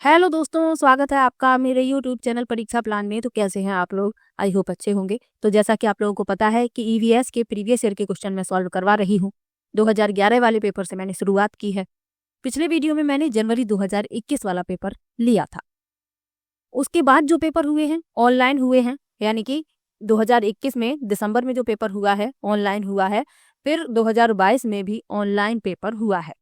Hello दोस्तों, स्वागत है आपका मेरे यूट्यूब चैनल परीक्षा प्लान में। तो कैसे हैं आप लोग? आई होप अच्छे होंगे। तो जैसा कि आप लोगों को पता है कि ईवीएस के प्रीवियस ईयर के क्वेश्चन मैं सॉल्व करवा रही हूँ। 2011 वाले पेपर से मैंने शुरुआत की है। पिछले वीडियो में मैंने जनवरी 2021 वाला पेपर लिया था। उसके बाद जो पेपर हुए हैं ऑनलाइन हुए हैं, यानी कि 2021 में दिसंबर में जो पेपर हुआ है ऑनलाइन हुआ है। फिर 2022 में भी ऑनलाइन पेपर हुआ है।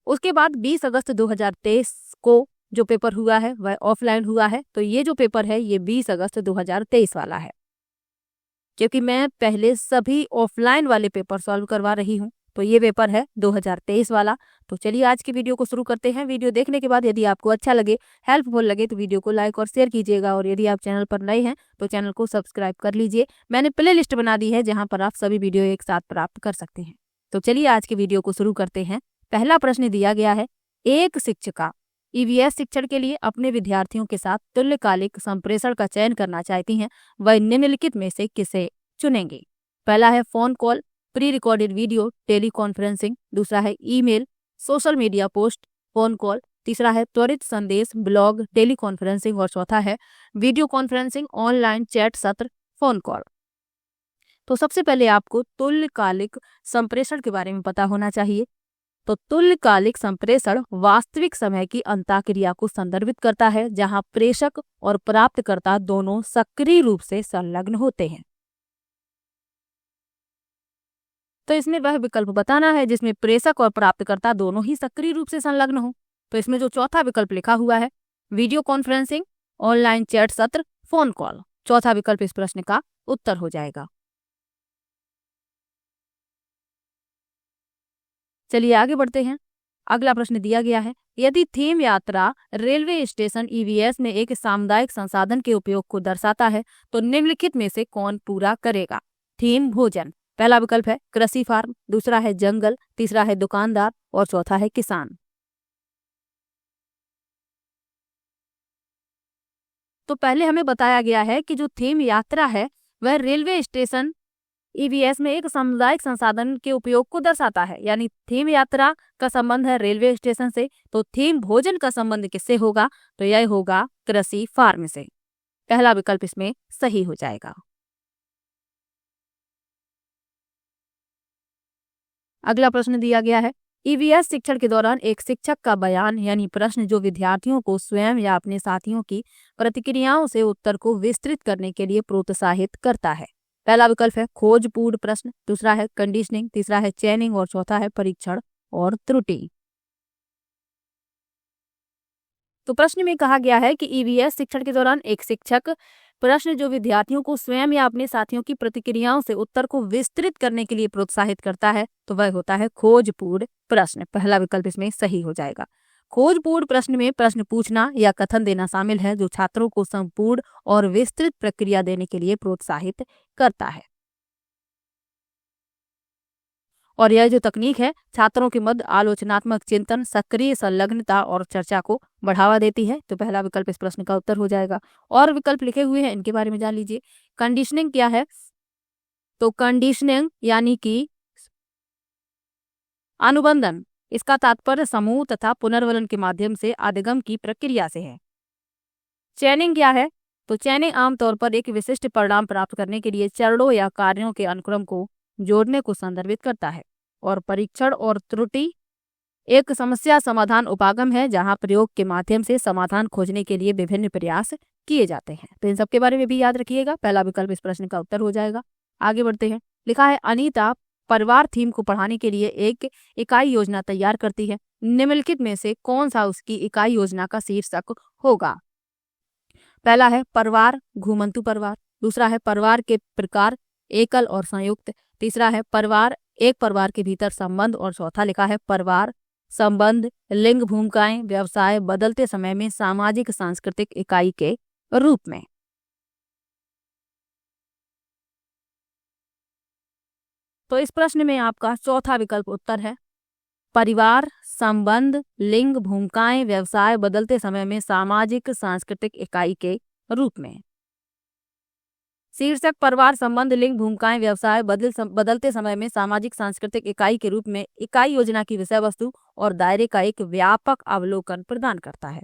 उसके बाद 20 अगस्त 2023 को जो पेपर हुआ है वह ऑफलाइन हुआ है। तो ये जो पेपर है ये 20 अगस्त 2023 वाला है, क्योंकि मैं पहले सभी ऑफलाइन वाले पेपर सॉल्व करवा रही हूँ। तो ये पेपर है 2023 वाला। तो चलिए आज की वीडियो को शुरू करते हैं। वीडियो देखने के बाद यदि आपको अच्छा लगे, हेल्पफुल लगे तो वीडियो को लाइक और शेयर कीजिएगा, और यदि आप चैनल पर नए हैं तो चैनल को सब्सक्राइब कर लीजिए। मैंने प्ले लिस्ट बना दी है जहाँ पर आप सभी वीडियो एक साथ प्राप्त कर सकते हैं। तो चलिए आज की वीडियो को शुरू करते हैं। पहला प्रश्न दिया गया है, एक शिक्षिका ईवीएस शिक्षण के लिए अपने विद्यार्थियों के साथ तुल्यकालिक संप्रेषण का चयन करना चाहती हैं, वह निम्नलिखित में से किसे चुनेंगी? पहला है phone call, pre recorded video, teleconferencing. दूसरा है email, social media post, phone call. तीसरा है त्वरित संदेश, ब्लॉग, टेली कॉन्फ्रेंसिंग। और चौथा है वीडियो कॉन्फ्रेंसिंग, ऑनलाइन चैट सत्र, फोन कॉल। तो सबसे पहले आपको तुल्यकालिक संप्रेषण के बारे में पता होना चाहिए। तो तुल्यकालिक संप्रेषण वास्तविक समय की अंतःक्रिया को संदर्भित करता है, जहां प्रेषक और प्राप्तकर्ता दोनों सक्रिय रूप से संलग्न होते हैं। तो इसमें वह विकल्प बताना है जिसमें प्रेषक और प्राप्तकर्ता दोनों ही सक्रिय रूप से संलग्न हो। तो इसमें जो चौथा विकल्प लिखा हुआ है, वीडियो कॉन्फ्रेंसिंग, ऑनलाइन चैट सत्र, फोन कॉल, चौथा विकल्प इस प्रश्न का उत्तर हो जाएगा। चलिए आगे बढ़ते हैं। अगला प्रश्न दिया गया है, यदि थीम यात्रा रेलवे स्टेशन ईवीएस में एक सामुदायिक संसाधन के उपयोग को दर्शाता है तो निम्नलिखित में से कौन पूरा करेगा? थीम भोजन। पहला विकल्प है कृषि फार्म, दूसरा है जंगल, तीसरा है दुकानदार और चौथा है किसान। तो पहले हमें बताया गया है कि जो थीम यात्रा है वह रेलवे स्टेशन ईवीएस में एक सामुदायिक संसाधन के उपयोग को दर्शाता है, यानी थीम यात्रा का संबंध है रेलवे स्टेशन से। तो थीम भोजन का संबंध किससे होगा? तो यह होगा कृषि फार्म से। पहला विकल्प इसमें सही हो जाएगा। अगला प्रश्न दिया गया है, ईवीएस शिक्षण के दौरान एक शिक्षक का बयान यानी प्रश्न जो विद्यार्थियों को स्वयं या अपने साथियों की प्रतिक्रियाओं से उत्तर को विस्तृत करने के लिए प्रोत्साहित करता है। पहला विकल्प है खोजपूर्ण प्रश्न, दूसरा है कंडीशनिंग, तीसरा है चेनिंग और चौथा है परीक्षण और त्रुटि। तो प्रश्न में कहा गया है कि ईवीएस शिक्षण के दौरान एक शिक्षक प्रश्न जो विद्यार्थियों को स्वयं या अपने साथियों की प्रतिक्रियाओं से उत्तर को विस्तृत करने के लिए प्रोत्साहित करता है, तो वह होता है खोजपूर्ण प्रश्न। पहला विकल्प इसमें सही हो जाएगा। खोजपूर्ण प्रश्न में प्रश्न पूछना या कथन देना शामिल है जो छात्रों को संपूर्ण और विस्तृत प्रक्रिया देने के लिए प्रोत्साहित करता है। और यह जो तकनीक है छात्रों के मध्य आलोचनात्मक चिंतन, सक्रिय संलग्नता और चर्चा को बढ़ावा देती है। तो पहला विकल्प इस प्रश्न का उत्तर हो जाएगा। और विकल्प लिखे हुए हैं, इनके बारे में जान लीजिए। कंडीशनिंग क्या है? तो कंडीशनिंग यानी कि अनुबंधन, इसका तात्पर्य समूह तथा पुनर्वलन के माध्यम से अधिगम की प्रक्रिया से है। चैनिंग क्या है? तो चैनिंग आमतौर पर एक विशिष्ट परिणाम प्राप्त करने के लिए चरणों या कार्यों के अनुक्रम को जोड़ने को संदर्भित करता है। और परीक्षण और त्रुटि एक समस्या समाधान उपागम है जहां प्रयोग के माध्यम से समाधान खोजने के लिए विभिन्न प्रयास किए जाते हैं। तो इन सब के बारे में भी याद रखिएगा। पहला विकल्प इस प्रश्न का उत्तर हो जाएगा। आगे बढ़ते हैं। लिखा है अनीता परिवार थीम को पढ़ाने के लिए एक इकाई योजना तैयार करती है, निम्नलिखित में से कौन सा उसकी इकाई योजना का शीर्षक होगा? पहला है परिवार घुमंतु परिवार, दूसरा है परिवार के प्रकार एकल और संयुक्त, तीसरा है परिवार एक परिवार के भीतर संबंध और चौथा लिखा है परिवार संबंध लिंग भूमिकाएं व्यवसाय बदलते समय में सामाजिक सांस्कृतिक इकाई के रूप में। तो इस प्रश्न में आपका चौथा विकल्प उत्तर है परिवार संबंध लिंग भूमिकाएं व्यवसाय बदलते समय में सामाजिक सांस्कृतिक इकाई के रूप में। शीर्षक परिवार संबंध लिंग भूमिकाएं व्यवसाय बदलते समय में सामाजिक सांस्कृतिक इकाई के रूप में इकाई योजना की विषय वस्तु और दायरे का एक व्यापक अवलोकन प्रदान करता है।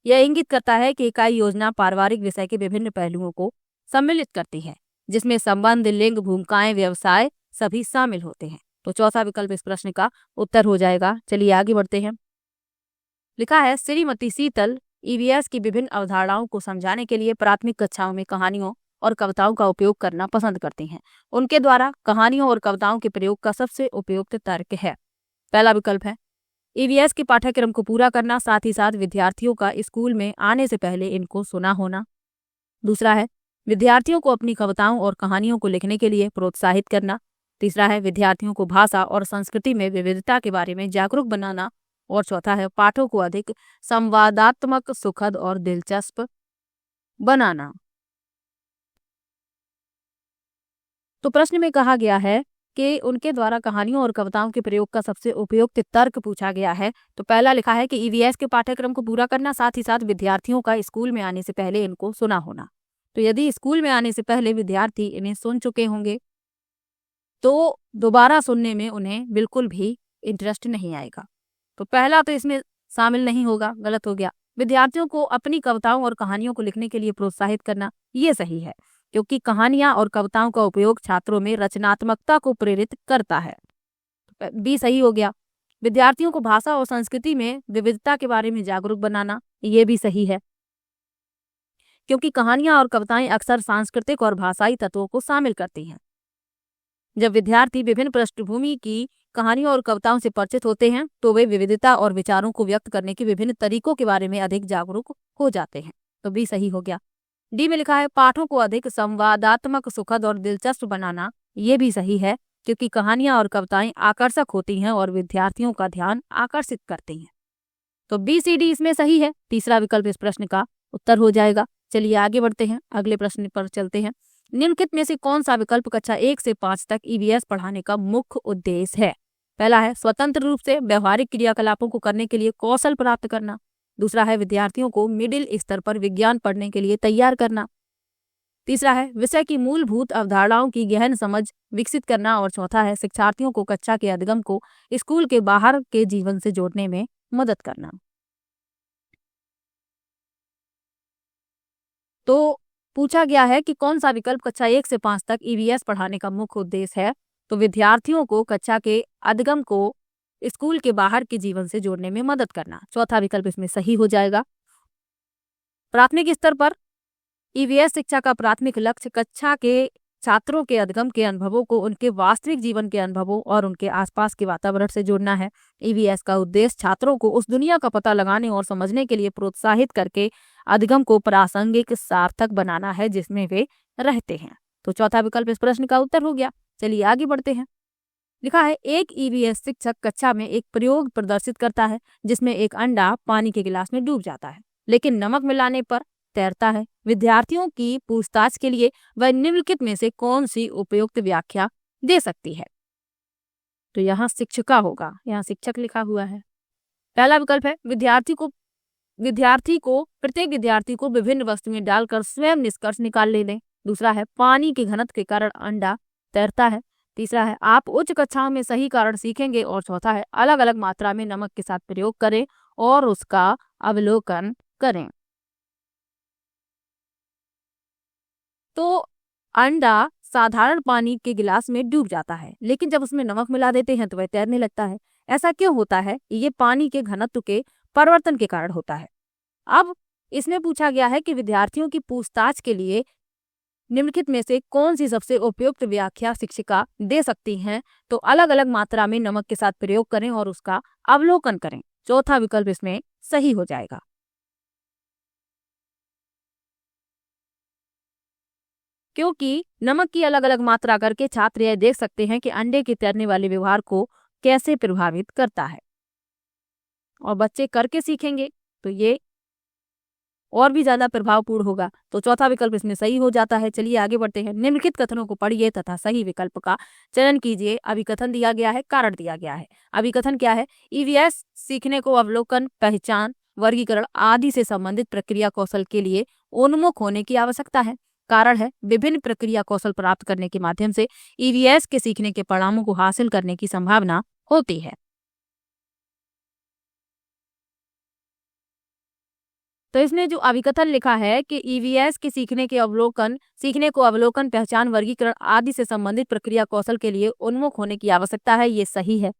यह इंगित करता है कि इकाई योजना पारिवारिक विषय के विभिन्न पहलुओं को सम्मिलित करती है, जिसमें संबंध, लिंग, भूमिकाएं, व्यवसाय सभी शामिल होते हैं। तो चौथा विकल्प इस प्रश्न का उत्तर हो जाएगा। चलिए आगे बढ़ते हैं। लिखा है, श्रीमती शीतल ईवीएस की विभिन्न अवधारणाओं को समझाने के लिए प्राथमिक कक्षाओं में कहानियों और कविताओं का उपयोग करना पसंद करती हैं। उनके द्वारा कहानियों और कविताओं के प्रयोग का सबसे उपयुक्त तर्क है। पहला विकल्प है ईवीएस के पाठ्यक्रम को पूरा करना, साथ ही साथ विद्यार्थियों का स्कूल में आने से पहले इनको सुना होना। दूसरा है विद्यार्थियों को अपनी कविताओं और कहानियों को लिखने के लिए प्रोत्साहित करना। तीसरा है विद्यार्थियों को भाषा और संस्कृति में विविधता के बारे में जागरूक बनाना। और चौथा है पाठों को अधिक संवादात्मक, सुखद और दिलचस्प बनाना। तो प्रश्न में कहा गया है कि उनके द्वारा कहानियों और कविताओं के प्रयोग का सबसे उपयुक्त तर्क पूछा गया है। तो पहला लिखा है कि ईवीएस के पाठ्यक्रम को पूरा करना, साथ ही साथ विद्यार्थियों का स्कूल में आने से पहले इनको सुना होना। तो यदि स्कूल में आने से पहले विद्यार्थी इन्हें सुन चुके होंगे तो दोबारा सुनने में उन्हें बिल्कुल भी इंटरेस्ट नहीं आएगा। तो पहला तो इसमें शामिल नहीं होगा, गलत हो गया। विद्यार्थियों को अपनी कविताओं और कहानियों को लिखने के लिए प्रोत्साहित करना, ये सही है, क्योंकि कहानियां और कविताओं का उपयोग छात्रों में रचनात्मकता को प्रेरित करता है। बी सही हो गया। विद्यार्थियों को भाषा और संस्कृति में विविधता के बारे में जागरूक बनाना, ये भी सही है, क्योंकि कहानियां और कविताएं अक्सर सांस्कृतिक और भाषाई तत्वों को शामिल करती हैं। जब विद्यार्थी विभिन्न पृष्ठभूमि की कहानियों और कविताओं से परिचित होते हैं तो वे विविधता और विचारों को व्यक्त करने के विभिन्न तरीकों के बारे में अधिक जागरूक हो जाते हैं। तो बी सही हो गया। डी में लिखा है पाठों को अधिक संवादात्मक, सुखद और दिलचस्प बनाना, ये भी सही है, क्योंकि कहानियां और कविताएं आकर्षक होती हैं और विद्यार्थियों का ध्यान आकर्षित करती हैं। तो बी सी डी इसमें सही है। तीसरा विकल्प इस प्रश्न का उत्तर हो जाएगा। चलिए आगे बढ़ते हैं, अगले प्रश्न पर चलते हैं। निम्नलिखित में से कौन सा विकल्प कक्षा 1 से 5 तक ईवीएस पढ़ाने का मुख्य उद्देश्य है? पहला है स्वतंत्र रूप से व्यवहारिक क्रियाकलापों को करने के लिए कौशल प्राप्त करना। दूसरा है विद्यार्थियों को मिडिल स्तर पर विज्ञान पढ़ने के लिए तैयार करना। तीसरा है विषय की मूलभूत अवधारणाओं की गहन समझ विकसित करना। और चौथा है शिक्षार्थियों को कक्षा के अधिगम को स्कूल के बाहर के जीवन से जोड़ने में मदद करना। तो पूछा गया है कि कौन सा विकल्प कक्षा 1 से 5 तक ईवीएस पढ़ाने का मुख्य उद्देश्य है? तो विद्यार्थियों को कक्षा के अधिगम को स्कूल के बाहर के जीवन से जोड़ने में मदद करना। चौथा विकल्प इसमें सही हो जाएगा। प्राथमिक स्तर पर ईवीएस शिक्षा का प्राथमिक लक्ष्य कक्षा के छात्रों के अधिगम के अनुभवों को उनके वास्तविक जीवन के अनुभवों और उनके आसपास के वातावरण से जोड़ना है। ईवीएस का उद्देश्य छात्रों को उस दुनिया का पता लगाने और समझने के लिए प्रोत्साहित करके अधिगम को प्रासंगिक, सार्थक बनाना है जिसमें वे रहते हैं। तो चौथा विकल्प इस प्रश्न का उत्तर हो गया। चलिए आगे बढ़ते हैं। लिखा है एक ईवीएस शिक्षक कक्षा में एक प्रयोग प्रदर्शित करता है जिसमें एक अंडा पानी के गिलास में डूब जाता है लेकिन नमक मिलाने पर तैरता है। विद्यार्थियों की पूछताछ के लिए वह निम्नलिखित में से कौन सी उपयुक्त व्याख्या दे सकती है? तो यहाँ शिक्षिका होगा, यहाँ शिक्षक लिखा हुआ है। पहला विकल्प है प्रत्येक विद्यार्थी को विभिन्न वस्तुएं डालकर स्वयं निष्कर्ष निकाल लें। दूसरा है पानी के घनत्व के कारण अंडा तैरता है। तीसरा है आप उच्च कक्षाओं में सही कारण सीखेंगे। और चौथा है अलग अलग मात्रा में नमक के साथ प्रयोग करें और उसका अवलोकन करें। तो अंडा साधारण पानी के गिलास में डूब जाता है लेकिन जब उसमें नमक मिला देते हैं तो वह तैरने लगता है। ऐसा क्यों होता है? ये पानी के घनत्व के परिवर्तन के कारण होता है। अब इसमें पूछा गया है कि विद्यार्थियों की पूछताछ के लिए निम्नलिखित में से कौन सी सबसे उपयुक्त व्याख्या शिक्षिका दे सकती हैं? तो अलग अलग मात्रा में नमक के साथ प्रयोग करें और उसका अवलोकन करें। चौथा विकल्प इसमें सही हो जाएगा। क्योंकि नमक की अलग अलग मात्रा करके छात्र यह देख सकते हैं कि अंडे के तैरने वाले व्यवहार को कैसे प्रभावित करता है और बच्चे करके सीखेंगे तो ये और भी ज्यादा प्रभावपूर्ण होगा। तो चौथा विकल्प इसमें सही हो जाता है। चलिए आगे बढ़ते हैं। निम्नलिखित कथनों को पढ़िए तथा सही विकल्प का चयन कीजिए। अभिकथन दिया गया है, कारण दिया गया है। अभिकथन क्या है? ईवीएस सीखने को अवलोकन, पहचान, वर्गीकरण आदि से संबंधित प्रक्रिया कौशल के लिए उन्मुख होने की आवश्यकता है। कारण है विभिन्न प्रक्रिया कौशल प्राप्त करने के माध्यम से ईवीएस के सीखने के परिणामों को हासिल करने की संभावना होती है। तो इसने जो अभिकथन लिखा है कि ईवीएस के सीखने को अवलोकन, पहचान, वर्गीकरण आदि से संबंधित प्रक्रिया कौशल के लिए उन्मुख होने की आवश्यकता है, ये सही है।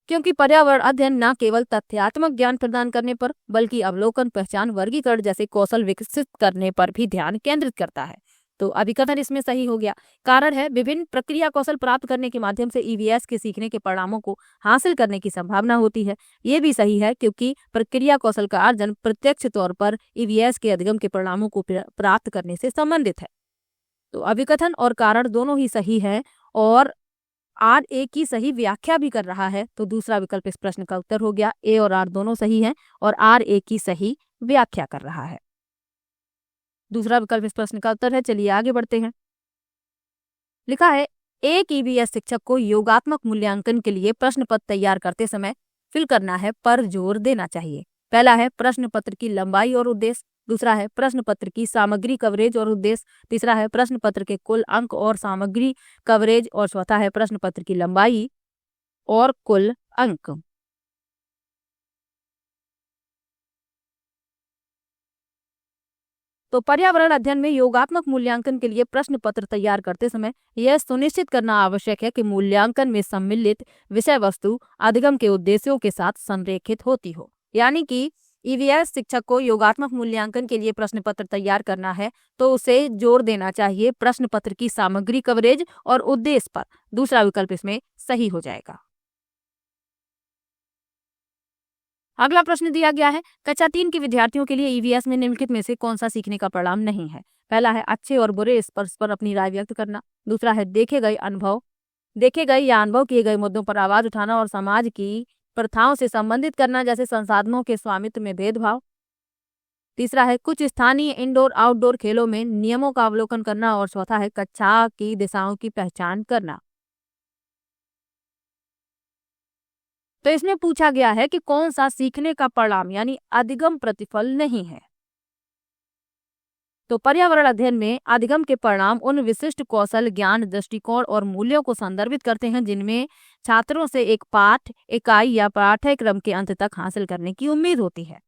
क्योंकि पर्यावरण अध्ययन न केवल तथ्यात्मक ज्ञान प्रदान करने पर बल्कि अवलोकन, पहचान, वर्गीकरण जैसे कौशल विकसित करने पर भी ध्यान केंद्रित करता है। तो अभिकथन इसमें सही हो गया। कारण है, विभिन्न प्रक्रिया कौशल प्राप्त करने के माध्यम से ईवीएस के सीखने के परिणामों को हासिल करने की संभावना होती है। ये भी सही है क्योंकि प्रक्रिया कौशल का अर्जन प्रत्यक्ष तौर पर ईवीएस के अधिगम के परिणामों को प्राप्त करने से संबंधित है। तो अभिकथन और कारण दोनों ही सही है और आर ए की सही व्याख्या भी कर रहा है। तो दूसरा विकल्प इस प्रश्न का उत्तर हो गया। ए और आर दोनों सही हैं और आर ए की सही व्याख्या कर रहा है। दूसरा विकल्प इस प्रश्न का उत्तर है। चलिए आगे बढ़ते हैं। लिखा है, एक ईवीएस शिक्षक को योगात्मक मूल्यांकन के लिए प्रश्न पत्र तैयार करते समय फिल करना है पर जोर देना चाहिए। पहला है प्रश्न पत्र की लंबाई और उद्देश्य, दूसरा है प्रश्न पत्र की सामग्री कवरेज और उद्देश्य, तीसरा है प्रश्न पत्र के कुल अंक और सामग्री कवरेज और चौथा है प्रश्न पत्र की लंबाई और कुल अंक। तो पर्यावरण अध्ययन में योगात्मक मूल्यांकन के लिए प्रश्न पत्र तैयार करते समय यह सुनिश्चित करना आवश्यक है कि मूल्यांकन में सम्मिलित विषय वस्तु अधिगम के उद्देश्यों के साथ संरेखित होती हो। यानी कि ईवीएस शिक्षक को योगात्मक मूल्यांकन के लिए प्रश्न पत्र तैयार करना है तो उसे जोर देना चाहिए प्रश्न पत्र की सामग्री कवरेज और उद्देश्य पर। दूसरा विकल्प इसमें सही हो जाएगा। अगला प्रश्न दिया गया है, कक्षा 3 के विद्यार्थियों के लिए ईवीएस में निम्नलिखित में से कौन सा सीखने का परिणाम नहीं है। पहला है अच्छे और बुरे स्पर्श पर अपनी राय व्यक्त करना, दूसरा है देखे गए या अनुभव किए गए मुद्दों पर आवाज उठाना और समाज की प्रथाओं से संबंधित करना जैसे संसाधनों के स्वामित्व में भेदभाव, तीसरा है कुछ स्थानीय इंडोर आउटडोर खेलों में नियमों का अवलोकन करना और चौथा है कक्षा की दिशाओं की पहचान करना। तो इसमें पूछा गया है कि कौन सा सीखने का परिणाम यानी अधिगम प्रतिफल नहीं है। तो पर्यावरण अध्ययन में अधिगम के परिणाम उन विशिष्ट कौशल, ज्ञान, दृष्टिकोण और मूल्यों को संदर्भित करते हैं जिनमें छात्रों से एक पाठ, इकाई या पाठ्यक्रम के अंत तक हासिल करने की उम्मीद होती है।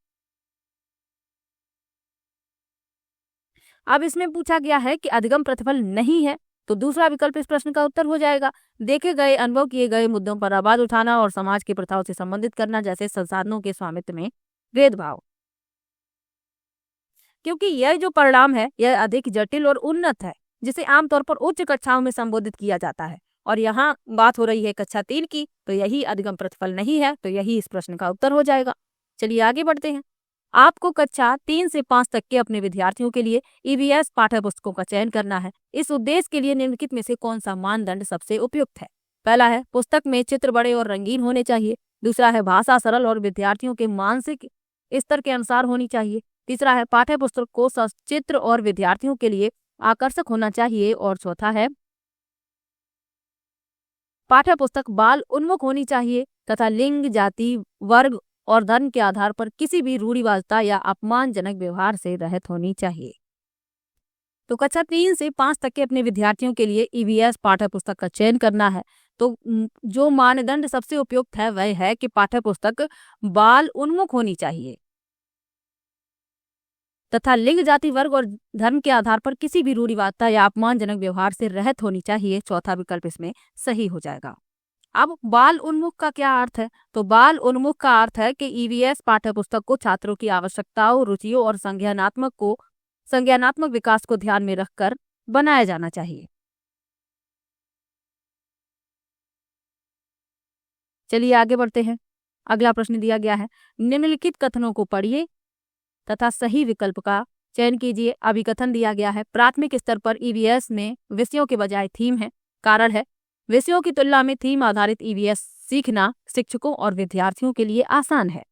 अब इसमें पूछा गया है कि अधिगम प्रतिफल नहीं है, तो दूसरा विकल्प इस प्रश्न का उत्तर हो जाएगा। देखे गए, अनुभव किए गए मुद्दों पर आवाज उठाना और समाज की प्रथाओं से संबंधित करना जैसे संसाधनों के स्वामित्व में भेदभाव। क्योंकि यह जो परिणाम है यह अधिक जटिल और उन्नत है जिसे आमतौर पर उच्च कक्षाओं में संबोधित किया जाता है और यहाँ बात हो रही है कक्षा 3 की, तो यही अधिगम प्रतिफल नहीं है, तो यही इस प्रश्न का उत्तर हो जाएगा। चलिए आगे बढ़ते हैं। आपको कक्षा 3 से 5 तक के अपने विद्यार्थियों के लिए ईवीएस पाठ्य पुस्तकों का चयन करना है। इस उद्देश्य के लिए निम्नलिखित में से कौन सा मानदंड सबसे उपयुक्त है। पहला है पुस्तक में चित्र बड़े और रंगीन होने चाहिए, दूसरा है भाषा सरल और विद्यार्थियों के मानसिक स्तर के अनुसार होनी चाहिए, तीसरा है पाठ्य पुस्तक को सचित्र और विद्यार्थियों के लिए आकर्षक होना चाहिए और चौथा है पाठ्य पुस्तक बाल उन्मुख होनी चाहिए तथा लिंग, जाति, वर्ग और धर्म के आधार पर किसी भी रूढ़िवादिता या अपमानजनक व्यवहार से रहित होनी चाहिए। तो कक्षा 3 से 5 तक के अपने विद्यार्थियों के लिए ईवीएस पाठ्य पुस्तक का चयन करना है। तो जो मानदंड सबसे उपयुक्त है वह है कि पाठ्य पुस्तक बाल उन्मुख होनी चाहिए तथा लिंग, जाति, वर्ग और धर्म के आधार पर किसी भी रूढ़िवादिता या अपमानजनक व्यवहार से रहित होनी चाहिए। चौथा विकल्प इसमें सही हो जाएगा। अब बाल उन्मुख का क्या अर्थ है? तो बाल उन्मुख का अर्थ है कि ईवीएस पाठ्य पुस्तक को छात्रों की आवश्यकताओं, रुचियों और संज्ञानात्मक विकास को ध्यान में रखकर बनाया जाना चाहिए। चलिए आगे बढ़ते हैं। अगला प्रश्न दिया गया है, निम्नलिखित कथनों को पढ़िए तथा सही विकल्प का चयन कीजिए। अभिकथन दिया गया है, प्राथमिक स्तर पर ईवीएस में विषयों के बजाय थीम है। कारण है, विषयों की तुलना में थीम आधारित ईवीएस सीखना शिक्षकों और विद्यार्थियों के लिए आसान है।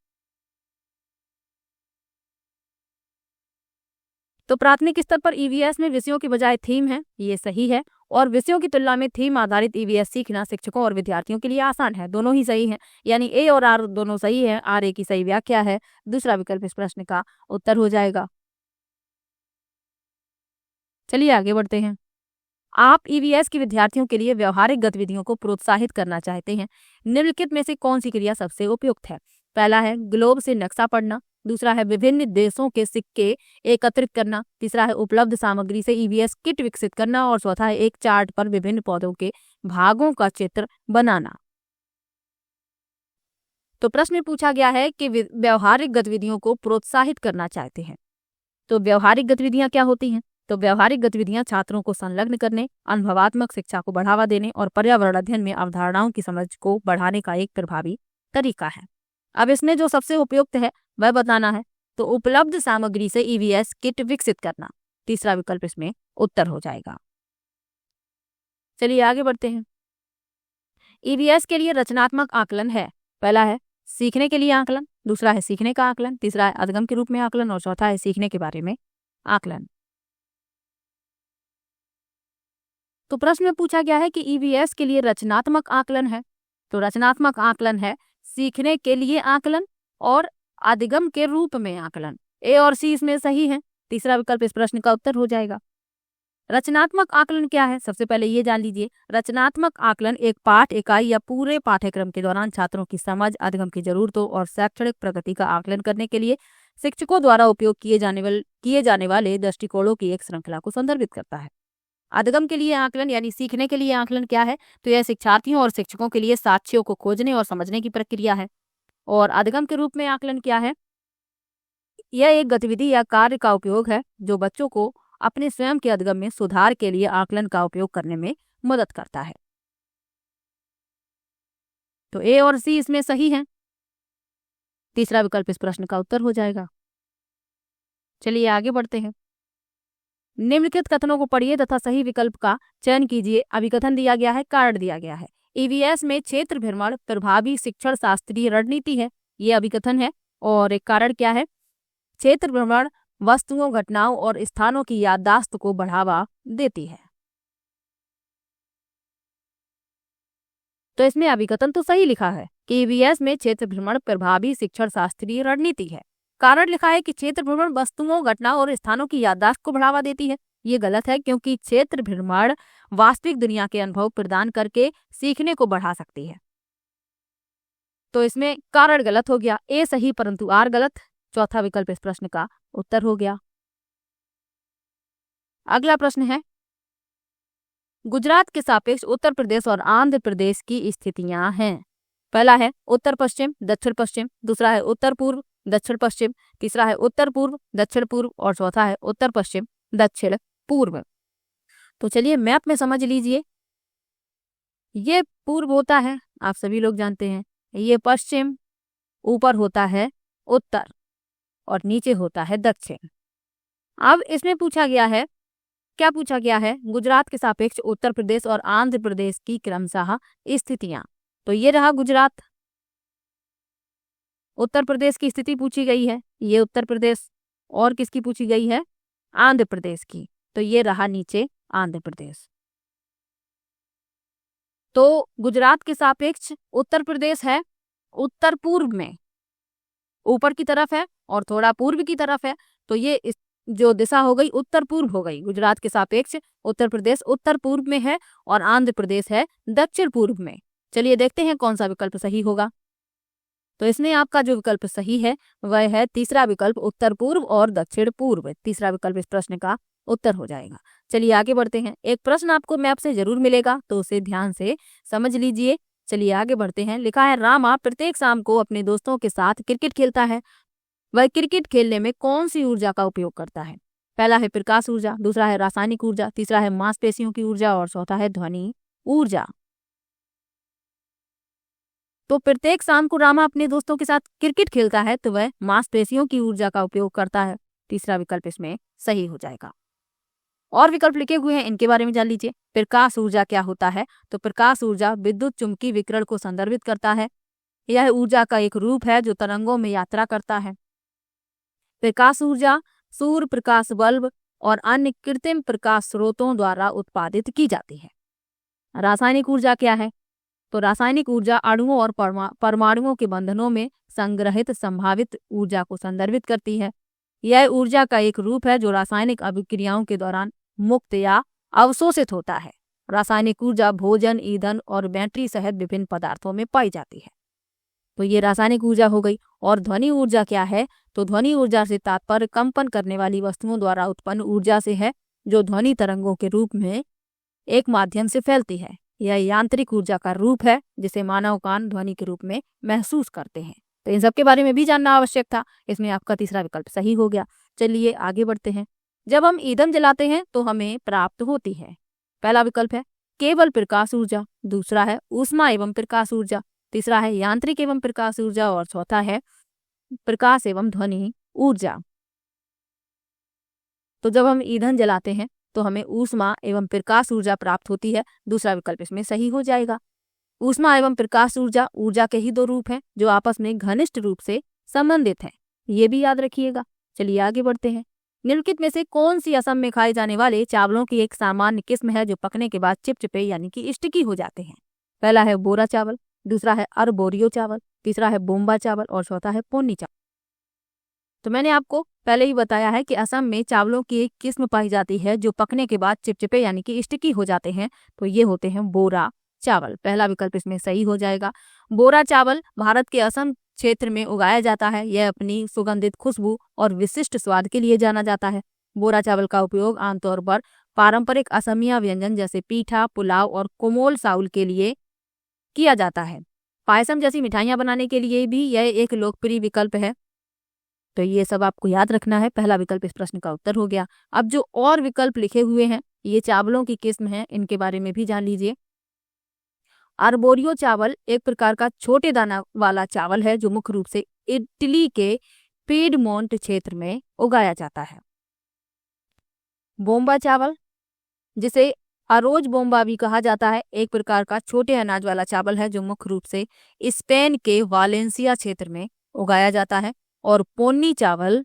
तो प्राथमिक स्तर पर ईवीएस में विषयों की बजाय थीम है, ये सही है। और विषयों की तुलना में थीम आधारित ईवीएस सीखना शिक्षकों और विद्यार्थियों के लिए आसान है, दोनों ही सही हैं। यानी ए और आर दोनों सही हैं। आर ए की सही व्याख्या है। दूसरा विकल्प इस प्रश्न का उत्तर हो जाएगा। चलिए आगे बढ़ते हैं। आप ईवीएस के विद्यार्थियों के लिए व्यवहारिक गतिविधियों को प्रोत्साहित करना चाहते हैं। निम्नलिखित में से कौन सी क्रिया सबसे उपयुक्त है? पहला है ग्लोब से नक्शा पढ़ना, दूसरा है विभिन्न देशों के सिक्के एकत्रित करना, तीसरा है उपलब्ध सामग्री से ईवीएस किट विकसित करना और चौथा है एक चार्ट पर विभिन्न पौधों के भागों का चित्र बनाना। तो प्रश्न में पूछा गया है कि व्यवहारिक गतिविधियों को प्रोत्साहित करना चाहते हैं। तो व्यवहारिक गतिविधियां क्या होती हैं? तो व्यवहारिक गतिविधियां छात्रों को संलग्न करने, अनुभवात्मक शिक्षा को बढ़ावा देने और पर्यावरण अध्ययन में अवधारणाओं की समझ को बढ़ाने का एक प्रभावी तरीका है। अब इसमें जो सबसे उपयुक्त है वह बताना है। तो उपलब्ध सामग्री से ईवीएस किट विकसित करना, तीसरा विकल्प इसमें उत्तर हो जाएगा। चलिए आगे बढ़ते हैं। ईवीएस के लिए रचनात्मक आकलन है। पहला है सीखने के लिए आकलन, दूसरा है सीखने का आकलन, तीसरा है अधिगम के रूप में आकलन और चौथा है सीखने के बारे में आकलन। तो प्रश्न में पूछा गया है कि ईवीएस के लिए रचनात्मक आकलन है। तो रचनात्मक आकलन है सीखने के लिए आकलन और अधिगम के रूप में आकलन। ए और सी इसमें सही है, तीसरा विकल्प इस प्रश्न का उत्तर हो जाएगा। रचनात्मक आकलन क्या है? सबसे पहले ये जान लीजिए। रचनात्मक आकलन एक पाठ इकाई या पूरे पाठ्यक्रम के दौरान छात्रों की समझ, अधिगम की जरूरतों और शैक्षणिक प्रगति का आकलन करने के लिए शिक्षकों द्वारा उपयोग किए जाने वाले दृष्टिकोणों की एक श्रृंखला को संदर्भित करता है। अधिगम के लिए आकलन यानी सीखने के लिए आकलन क्या है? तो यह शिक्षार्थियों और शिक्षकों के लिए साक्ष्यों को खोजने और समझने की प्रक्रिया है। और अधिगम के रूप में आकलन क्या है? यह एक गतिविधि या कार्य का उपयोग है जो बच्चों को अपने स्वयं के अधिगम में सुधार के लिए आकलन का उपयोग करने में मदद करता है। तो ए और सी इसमें सही है, तीसरा विकल्प इस प्रश्न का उत्तर हो जाएगा। चलिए आगे बढ़ते हैं। निम्नलिखित कथनों को पढ़िए तथा सही विकल्प का चयन कीजिए। अभिकथन दिया गया है, कारण दिया गया है। ईवीएस में क्षेत्र भ्रमण प्रभावी शिक्षण शास्त्रीय रणनीति है, ये अभिकथन है। और एक कारण क्या है? क्षेत्र भ्रमण वस्तुओं, घटनाओं और स्थानों की याददाश्त को बढ़ावा देती है। तो इसमें अभिकथन तो सही लिखा है कि ईवीएस में क्षेत्र भ्रमण प्रभावी शिक्षण शास्त्रीय रणनीति है। कारण लिखा है कि क्षेत्र भ्रमण वस्तुओं, घटनाओं और स्थानों की याददाश्त को बढ़ावा देती है। ये गलत है क्योंकि क्षेत्र भ्रमण वास्तविक दुनिया के अनुभव प्रदान करके सीखने को बढ़ा सकती है। तो इसमें कारण गलत हो गया, ए सही परंतु आर गलत। चौथा विकल्प इस प्रश्न का उत्तर हो गया। अगला प्रश्न है, गुजरात के सापेक्ष उत्तर प्रदेश और आंध्र प्रदेश की स्थितियां हैं। पहला है उत्तर पश्चिम, दक्षिण पश्चिम, दूसरा है उत्तर पूर्व, दक्षिण पश्चिम, तीसरा है उत्तर पूर्व, दक्षिण पूर्व और चौथा है उत्तर पश्चिम, दक्षिण पूर्व। तो चलिए मैप में समझ लीजिए। ये पूर्व होता है, आप सभी लोग जानते हैं। ये पश्चिम, ऊपर होता है उत्तर और नीचे होता है दक्षिण। अब इसमें पूछा गया है, क्या पूछा गया है? गुजरात के सापेक्ष उत्तर प्रदेश और आंध्र प्रदेश की क्रमशः स्थितियां। तो ये रहा गुजरात, उत्तर प्रदेश की स्थिति पूछी गई है, ये उत्तर प्रदेश। और किसकी पूछी गई है? आंध्र प्रदेश की। तो ये रहा नीचे आंध्र प्रदेश। तो गुजरात के सापेक्ष उत्तर प्रदेश है उत्तर पूर्व में, ऊपर की तरफ है और थोड़ा पूर्व की तरफ है। तो ये जो दिशा हो गई उत्तर पूर्व हो गई। गुजरात के सापेक्ष उत्तर प्रदेश उत्तर पूर्व में है और आंध्र प्रदेश है दक्षिण पूर्व में। चलिए देखते हैं कौन सा विकल्प सही होगा। तो इसमें आपका जो विकल्प सही है वह है तीसरा विकल्प उत्तर पूर्व और दक्षिण पूर्व। तीसरा विकल्प इस प्रश्न का उत्तर हो जाएगा। चलिए आगे बढ़ते हैं। एक प्रश्न आपको मैप से जरूर मिलेगा तो उसे ध्यान से समझ लीजिए। चलिए आगे बढ़ते हैं। लिखा है, रामा प्रत्येक शाम को अपने दोस्तों के साथ क्रिकेट खेलता है। वह क्रिकेट खेलने में कौन सी ऊर्जा का उपयोग करता है? पहला है प्रकाश ऊर्जा, दूसरा है रासायनिक ऊर्जा, तीसरा है मांसपेशियों की ऊर्जा और चौथा है ध्वनि ऊर्जा। तो प्रत्येक शाम को रामा अपने दोस्तों के साथ क्रिकेट खेलता है तो वह मांसपेशियों की ऊर्जा का उपयोग करता है। तीसरा विकल्प इसमें सही हो जाएगा। और विकल्प लिखे हुए हैं, इनके बारे में जान लीजिए। प्रकाश ऊर्जा क्या होता है? तो प्रकाश ऊर्जा विद्युत चुंबकीय विकिरण को संदर्भित करता है। यह ऊर्जा का एक रूप है जो तरंगों में यात्रा करता है। प्रकाश ऊर्जा सूर्य प्रकाश बल्ब और अन्य कृत्रिम प्रकाश स्रोतों द्वारा उत्पादित की जाती है। रासायनिक ऊर्जा क्या है? तो रासायनिक ऊर्जा अणुओं और परमाणुओं के बंधनों में संग्रहित संभावित ऊर्जा को संदर्भित करती है। यह ऊर्जा का एक रूप है जो रासायनिक अभिक्रियाओं के दौरान मुक्त या अवशोषित होता है। रासायनिक ऊर्जा भोजन, ईंधन और बैटरी सहित विभिन्न पदार्थों में पाई जाती है। तो ये रासायनिक ऊर्जा हो गई। और ध्वनि ऊर्जा क्या है? तो ध्वनि ऊर्जा से तात्पर्य कंपन करने वाली वस्तुओं द्वारा उत्पन्न ऊर्जा से है, जो ध्वनि तरंगों के रूप में एक माध्यम से फैलती है। यह यांत्रिक ऊर्जा का रूप है जिसे मानव कान ध्वनि के रूप में महसूस करते हैं। तो इन सब के बारे में भी जानना आवश्यक था। इसमें आपका तीसरा विकल्प सही हो गया। चलिए आगे बढ़ते हैं। जब हम ईंधन जलाते हैं तो हमें प्राप्त होती है। पहला विकल्प है केवल प्रकाश ऊर्जा, दूसरा है ऊष्मा एवं प्रकाश ऊर्जा, तीसरा है यांत्रिक एवं प्रकाश ऊर्जा और चौथा है प्रकाश एवं ध्वनि ऊर्जा। तो जब हम ईंधन जलाते हैं तो हमें ऊष्मा एवं प्रकाश ऊर्जा प्राप्त होती है। दूसरा विकल्प इसमें सही हो जाएगा। ऊष्मा एवं प्रकाश ऊर्जा ऊर्जा के ही दो रूप हैं जो आपस में घनिष्ठ रूप से संबंधित हैं। ये भी याद रखिएगा। चलिए आगे बढ़ते हैं। निम्नलिखित में से कौन सी असम में खाए जाने वाले चावलों की एक सामान्य किस्म है जो पकने के बाद चिपचिपे यानी कि स्टिकी हो जाते हैं? पहला है बोरा चावल, दूसरा है अरबोरियो चावल, तीसरा है बोम्बा चावल और चौथा है पोन्नी चावल। तो मैंने आपको पहले ही बताया है कि असम में चावलों की एक किस्म पाई जाती है जो पकने के बाद चिपचिपे यानी कि स्टिकी हो जाते हैं। तो ये होते हैं बोरा चावल। पहला विकल्प इसमें सही हो जाएगा। बोरा चावल भारत के असम क्षेत्र में उगाया जाता है। यह अपनी सुगंधित खुशबू और विशिष्ट स्वाद के लिए जाना जाता है। बोरा चावल का उपयोग आमतौर पर पारंपरिक असमिया व्यंजन जैसे पीठा, पुलाव और कोमोल साउल के लिए किया जाता है। पायसम जैसी मिठाइयां बनाने के लिए भी यह एक लोकप्रिय विकल्प है। तो ये सब आपको याद रखना है। पहला विकल्प इस प्रश्न का उत्तर हो गया। अब जो और विकल्प लिखे हुए हैं ये चावलों की किस्म है, इनके बारे में भी जान लीजिए। आर्बोरियो चावल एक प्रकार का छोटे दाना वाला चावल है जो मुख्य रूप से इटली के पीडमोंट क्षेत्र में उगाया जाता है। बोम्बा चावल, जिसे अरोज बोम्बा भी कहा जाता है, एक प्रकार का छोटे अनाज वाला चावल है जो मुख्य रूप से स्पेन के वालेंसिया क्षेत्र में उगाया जाता है। और पोन्नी चावल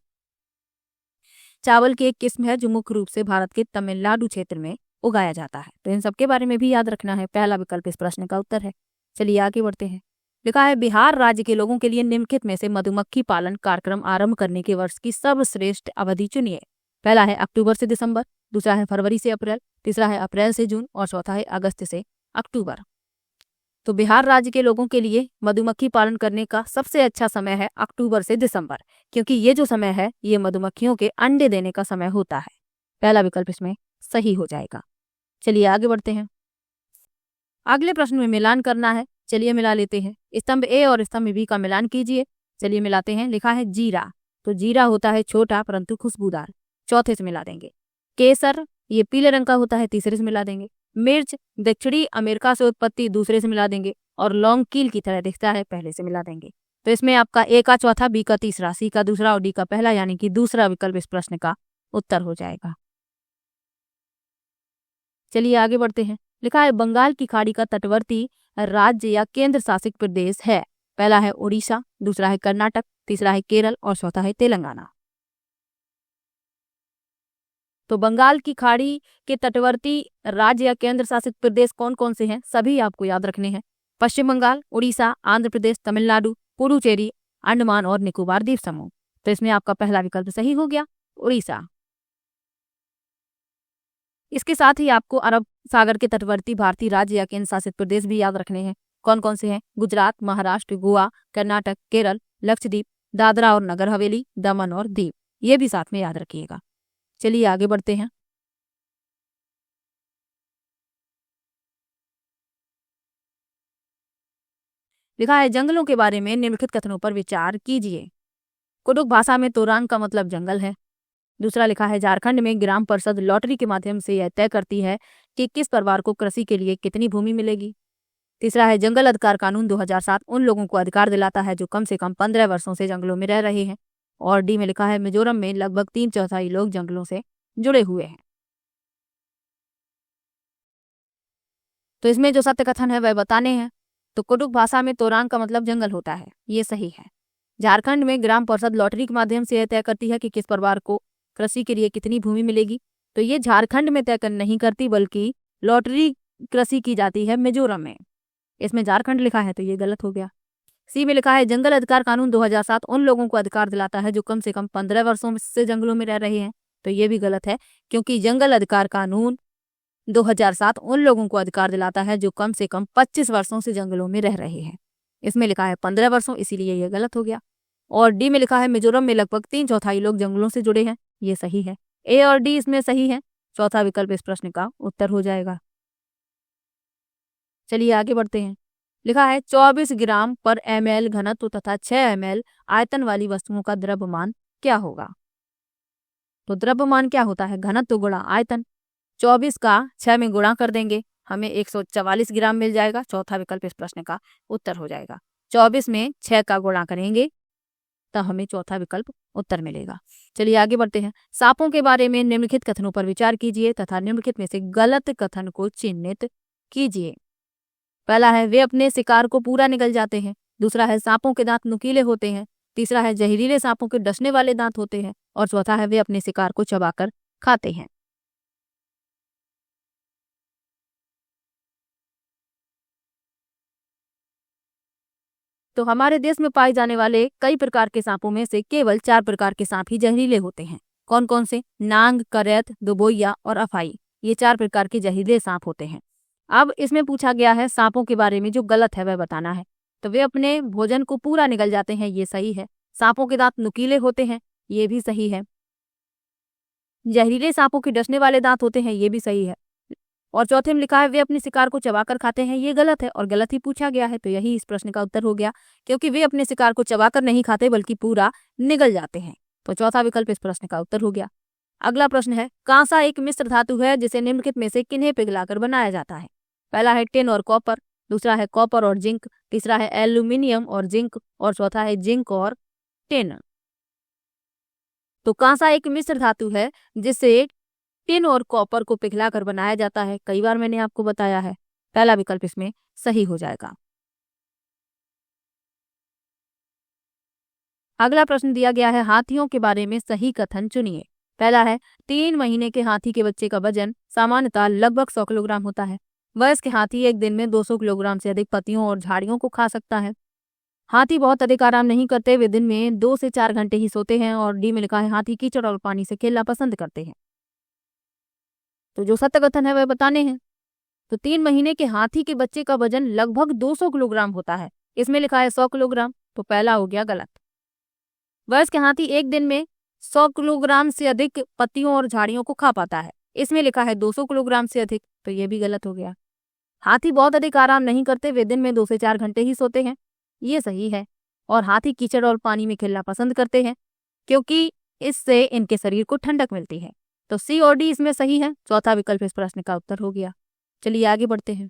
चावल की एक किस्म है जो मुख्य रूप से भारत के तमिलनाडु क्षेत्र में उगाया जाता है। तो इन सब के बारे में भी याद रखना है। पहला विकल्प इस प्रश्न का उत्तर है। चलिए आगे बढ़ते हैं। लिखा है बिहार राज्य के लोगों के लिए निम्नलिखित में से मधुमक्खी पालन कार्यक्रम आरंभ करने के वर्ष की सर्वश्रेष्ठ अवधि चुनिए। पहला है अक्टूबर से दिसंबर, दूसरा है फरवरी से अप्रैल, तीसरा है अप्रैल से जून और चौथा है अगस्त से अक्टूबर। तो बिहार राज्य के लोगों के लिए मधुमक्खी पालन करने का सबसे अच्छा समय है अक्टूबर से दिसंबर, क्योंकि ये जो समय है ये मधुमक्खियों के अंडे देने का समय होता है। पहला विकल्प इसमें सही हो जाएगा। चलिए आगे बढ़ते हैं। अगले प्रश्न में मिलान करना है। चलिए मिला लेते हैं। स्तंभ ए और स्तंभ बी का मिलान कीजिए। चलिए मिलाते हैं। लिखा है जीरा, तो जीरा होता है छोटा परंतु खुशबूदार, चौथे से मिला देंगे। केसर, ये पीले रंग का होता है, तीसरे से मिला देंगे। मिर्च दक्षिणी अमेरिका से उत्पत्ति, दूसरे से मिला देंगे। और लौंग कील की तरह दिखता है, पहले से मिला देंगे। तो इसमें आपका ए का चौथा, बी का तीसरा, सी का दूसरा और डी का पहला यानी कि दूसरा विकल्प इस प्रश्न का उत्तर हो जाएगा। चलिए आगे बढ़ते हैं। लिखा है बंगाल की खाड़ी का तटवर्ती राज्य या केंद्र शासित प्रदेश है। पहला है उड़ीसा, दूसरा है कर्नाटक, तीसरा है केरल और चौथा है तेलंगाना। तो बंगाल की खाड़ी के तटवर्ती राज्य या केंद्र शासित प्रदेश कौन कौन से हैं, सभी आपको याद रखने हैं। पश्चिम बंगाल, उड़ीसा, आंध्र प्रदेश, तमिलनाडु, पुडुचेरी, अंडमान और निकोबार द्वीप समूह। तो इसमें आपका पहला विकल्प सही हो गया, उड़ीसा। इसके साथ ही आपको अरब सागर के तटवर्ती भारतीय राज्य या केंद्र शासित प्रदेश भी याद रखने हैं। कौन कौन से हैं? गुजरात, महाराष्ट्र, गोवा, कर्नाटक, केरल, लक्षद्वीप, दादरा और नगर हवेली, दमन और दीव। ये भी साथ में याद रखिएगा। चलिए आगे बढ़ते हैं। लिखा है जंगलों के बारे में निम्नलिखित कथनों पर विचार कीजिए। कुडुख भाषा में तोरांग का मतलब जंगल है। दूसरा लिखा है झारखंड में ग्राम परिषद लॉटरी के माध्यम से यह तय करती है कि किस परिवार को कृषि के लिए कितनी भूमि मिलेगी। तीसरा है जंगल अधिकार कानून 2007 उन लोगों को अधिकार दिलाता है जो कम से कम 15 वर्षों से जंगलों में रह रहे हैं। और डी में लिखा है मिजोरम में लगभग 3/4 लोग जंगलों से जुड़े हुए हैं। तो इसमें जो सत्य कथन है वह बताने हैं। तो कुडुख भाषा में तोरांग का मतलब जंगल होता है, ये सही है। झारखंड में ग्राम परिषद लॉटरी के माध्यम से यह तय करती है कि किस परिवार को कृषि के लिए कितनी भूमि मिलेगी। तो ये झारखंड में तय नहीं करती बल्कि लॉटरी कृषि की जाती है मिजोरम में। इसमें झारखंड लिखा है तो ये गलत हो गया। सी में लिखा है जंगल अधिकार कानून 2007 उन लोगों को अधिकार दिलाता है जो कम से कम 15 वर्षों से जंगलों में रह रहे हैं। तो ये भी गलत है, क्योंकि जंगल अधिकार कानून 2007 उन लोगों को अधिकार दिलाता है जो कम से कम 25 वर्षों से जंगलों में रह रहे हैं। इसमें लिखा है 15 वर्षों, इसीलिए ये गलत हो गया। और डी में लिखा है मिजोरम में लगभग 3/4 लोग जंगलों से जुड़े हैं, ये सही है। ए और डी इसमें सही है, चौथा विकल्प इस प्रश्न का उत्तर हो जाएगा। चलिए आगे बढ़ते हैं। लिखा है 24 ग्राम पर ml घनत्व तथा 6 ml आयतन वाली वस्तुओं का द्रव्यमान क्या होगा। तो द्रव्यमान क्या होता है, घनत्व गुणा आयतन। 24 का 6 में गुणा कर देंगे, हमें 144 ग्राम मिल जाएगा, चौथा विकल्प इस प्रश्न का उत्तर हो जाएगा। 24 में 6 का गुणा करेंगे तो हमें चौथा विकल्प उत्तर मिलेगा। चलिए आगे बढ़ते हैं। सांपों के बारे में निम्नलिखित कथनों पर विचार कीजिए तथा निम्नलिखित में से गलत कथन को चिन्हित कीजिए। पहला है वे अपने शिकार को पूरा निगल जाते हैं। दूसरा है सांपों के दांत नुकीले होते हैं। तीसरा है जहरीले सांपों के डसने वाले दांत होते हैं। और चौथा है वे अपने शिकार को चबाकर खाते हैं। तो हमारे देश में पाए जाने वाले कई प्रकार के सांपों में से केवल 4 प्रकार के सांप ही जहरीले होते हैं। कौन कौन से? नांग, करैत, दुबोइया और अफाई, ये 4 प्रकार के जहरीले सांप होते हैं। अब इसमें पूछा गया है सांपों के बारे में जो गलत है वह बताना है। तो वे अपने भोजन को पूरा निगल जाते हैं, ये सही है। सांपों के दांत नुकीले होते हैं, ये भी सही है। जहरीले सांपों के डसने वाले दांत होते हैं, ये भी सही है। और चौथे में लिखा है वे अपने शिकार को चबाकर खाते हैं, ये गलत है और गलत ही पूछा गया है, तो यही इस प्रश्न का उत्तर हो गया, क्योंकि वे अपने शिकार को चबाकर नहीं खाते बल्कि पूरा निगल जाते हैं। तो चौथा विकल्प इस प्रश्न का उत्तर हो गया। अगला प्रश्न है कांसा एक मिश्र धातु है जिसे निम्नलिखित में से किन्हें पिघलाकर बनाया जाता है। पहला है टिन और कॉपर, दूसरा है कॉपर और जिंक, तीसरा है एल्यूमिनियम और जिंक और चौथा है जिंक और टिन। तो कांसा एक मिश्र धातु है जिसे टिन और कॉपर को पिघलाकर बनाया जाता है, कई बार मैंने आपको बताया है। पहला विकल्प इसमें सही हो जाएगा। अगला प्रश्न दिया गया है हाथियों के बारे में सही कथन चुनिए। पहला है 3 महीने के हाथी के बच्चे का वजन सामान्यतः लगभग 100 किलोग्राम होता है। वयस्क हाथी एक दिन में 200 किलोग्राम से अधिक पत्तियों और झाड़ियों को खा सकता है। हाथी बहुत अधिक आराम नहीं करते, वे दिन में 2 से 4 घंटे ही सोते हैं। और डी में लिखा है हाथी कीचड़ और पानी से खेलना पसंद करते हैं। तो जो सत्य कथन है वह बताने हैं। तो 3 महीने के हाथी के बच्चे का वजन लगभग 200 किलोग्राम होता है, इसमें लिखा है 100 किलोग्राम, तो पहला हो गया गलत। वयस्क हाथी एक दिन में 100 किलोग्राम से अधिक पत्तियों और झाड़ियों को खा पाता है, इसमें लिखा है 200 किलोग्राम से अधिक, तो यह भी गलत हो गया। हाथी बहुत अधिक आराम नहीं करते, वे दिन में 2 से 4 घंटे ही सोते हैं, ये सही है। और हाथी कीचड़ और पानी में खेलना पसंद करते हैं क्योंकि इससे इनके शरीर को ठंडक मिलती है। तो सी और डी इसमें सही है, चौथा विकल्प इस प्रश्न का उत्तर हो गया। चलिए आगे बढ़ते हैं।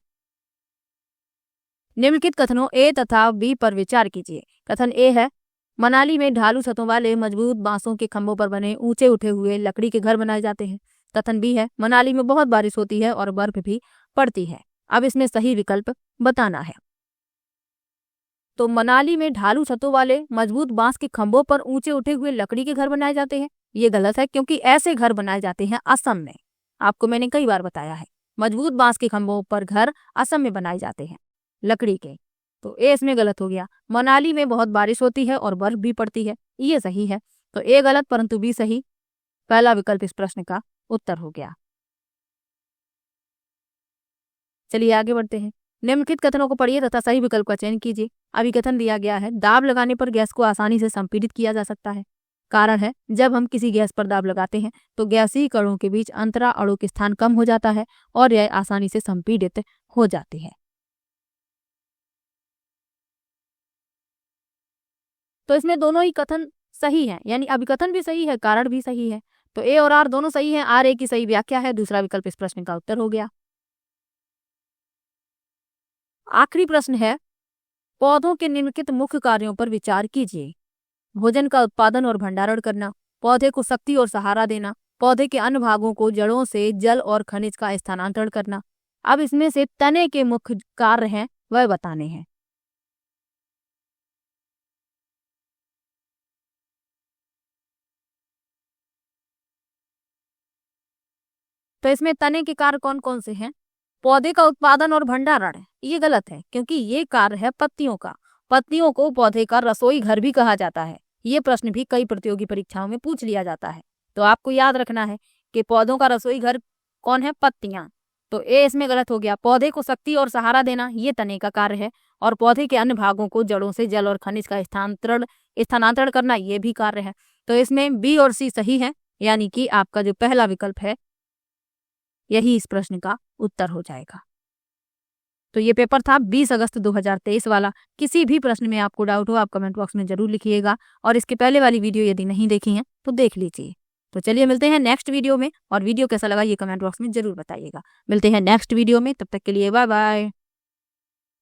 निम्नलिखित कथनों ए तथा बी पर विचार कीजिए। कथन ए है मनाली में ढालू छतों वाले मजबूत बांसों के खंभों पर बने ऊंचे उठे हुए लकड़ी के घर बनाए जाते हैं। कथन बी है मनाली में बहुत बारिश होती है और बर्फ भी पड़ती है। अब इसमें सही विकल्प बताना है। तो मनाली में ढालू छतों वाले मजबूत बांस के खंभों पर ऊंचे उठे हुए लकड़ी के घर बनाए जाते हैं, ये गलत है क्योंकि ऐसे घर बनाए जाते हैं असम में। आपको मैंने कई बार बताया है, मजबूत बांस के खंभों पर घर असम में बनाए जाते हैं लकड़ी के। तो ए इसमें गलत हो गया। मनाली में बहुत बारिश होती है और बर्फ भी पड़ती है, ये सही है। तो ए गलत परंतु बी सही, पहला विकल्प इस प्रश्न का उत्तर हो गया। चलिए आगे बढ़ते हैं। निम्नलिखित कथनों को पढ़िए तथा सही विकल्प का चयन कीजिए। अभी कथन दिया गया है दाब लगाने पर गैस को आसानी से संपीड़ित किया जा सकता है। कारण है जब हम किसी गैस पर दाब लगाते हैं तो गैसीय कणों के बीच अंतरा अणु के स्थान कम हो जाता है और यह आसानी से संपीड़ित हो जाती है। तो इसमें दोनों ही कथन सही है, यानी अभिकथन भी सही है, कारण भी सही है। तो ए और आर दोनों सही है। आर ए की सही व्याख्या है, दूसरा विकल्प इस प्रश्न का उत्तर हो गया। आखिरी प्रश्न है पौधों के निम्नलिखित मुख्य कार्यों पर विचार कीजिए। भोजन का उत्पादन और भंडारण करना, पौधे को शक्ति और सहारा देना, पौधे के अन्य भागों को जड़ों से जल और खनिज का स्थानांतरण करना। अब इसमें से तने के मुख्य कार्य हैं वह बताने हैं। तो इसमें तने के कार्य कौन कौन से हैं? पौधे का उत्पादन और भंडारण, ये गलत है क्योंकि ये कार्य है पत्तियों का। पत्तियों को पौधे का रसोई घर भी कहा जाता है। ये प्रश्न भी कई प्रतियोगी परीक्षाओं में पूछ लिया जाता है, तो आपको याद रखना है कि पौधों का रसोई घर कौन है? पत्तियां। तो ए इसमें गलत हो गया। पौधे को शक्ति और सहारा देना ये तने का कार्य है और पौधे के अन्य भागों को जड़ों से जल और खनिज का स्थानांतरण करना ये भी कार्य है। तो इसमें बी और सी सही है, यानी कि आपका जो पहला विकल्प है यही इस प्रश्न का उत्तर हो जाएगा। तो ये पेपर था 20 अगस्त 2023 वाला। किसी भी प्रश्न में आपको डाउट हो आप कमेंट बॉक्स में जरूर लिखिएगा, और इसके पहले वाली वीडियो यदि नहीं देखी है तो देख लीजिए। तो चलिए मिलते हैं नेक्स्ट वीडियो में, और वीडियो कैसा लगा ये कमेंट बॉक्स में जरूर बताइएगा। मिलते हैं नेक्स्ट वीडियो में, तब तक के लिए बाय बाय।